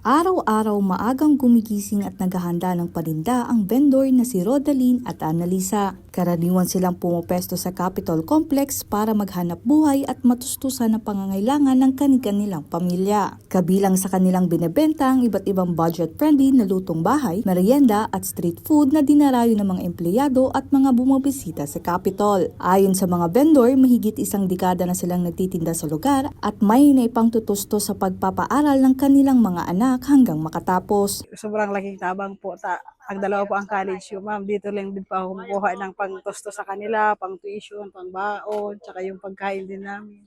Araw-araw maagang gumigising at naghahanda ng paninda ang vendor na si Rodaline at Annalisa. Karaniwan silang pumopesto sa Capitol Complex para maghanap buhay at matustusan ang pangangailangan ng kanilang pamilya. Kabilang sa kanilang binebenta ang iba't ibang budget-friendly na lutong bahay, merienda at street food na dinarayo ng mga empleyado at mga bumabisita sa Capitol. Ayon sa mga vendor, mahigit isang dekada na silang nagtitinda sa lugar at may naipangtutusto sa pagpapaaral ng kanilang mga anak hanggang makatapos. Sobrang laking tabang po. Ang dalawa po ang college yung ma'am. Dito lang din pa ako kumukuha ng pang-tusto sa kanila, pang-tuition, pang-baon, tsaka yung pagkain din namin.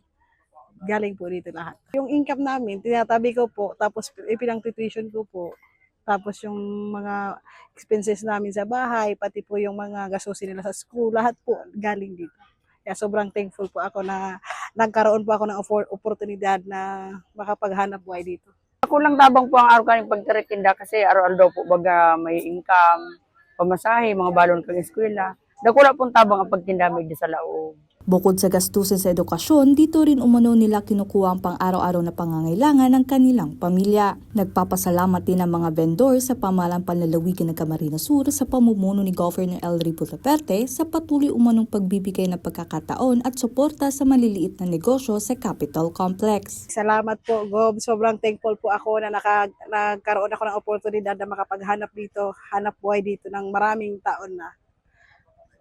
Galing po dito lahat. Yung income namin, tinatabi ko po, tapos ipinang-tuition ko po. Tapos yung mga expenses namin sa bahay, pati po yung mga gastusin nila sa school, lahat po galing dito. Kaya sobrang thankful po ako na nagkaroon po ako ng oportunidad na makapaghanap buhay dito. Ako lang tabang po ang araw kaning pagtiritinda kasi araw-araw daw po baga may income, pamasahe, mga balon kang eskwela. Dako na pong tabang ang pagtinda di sa laog. Bukod sa gastusin sa edukasyon, dito rin umano nila kinukuha ang pang-araw-araw na pangangailangan ng kanilang pamilya. Nagpapasalamat din ang mga vendor sa pamahalang panlalawigan ng Camarines Sur sa pamumuno ni Governor Elry Duterte sa patuloy umanong pagbibigay ng pagkakataon at suporta sa maliliit na negosyo sa Capitol Complex. Salamat po, Gob. Sobrang thankful po ako na nagkaroon ako ng oportunidad na makapaghanap dito, hanap buhay dito ng maraming taon na.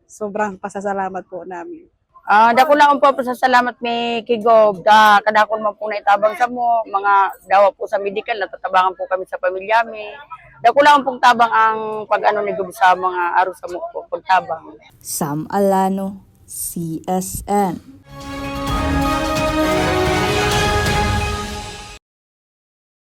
Sobrang pasasalamat po namin. Dako lang po sa salamat mi Kigob, kadakon man po na itabang sa mo, mga dawa po sa medical, natatabangan po kami sa pamilya mi. Dako lang pong tabang ang pag-ano ni Gob sa mga araw sa mo po, pagtabang. Sam Alano, CSN.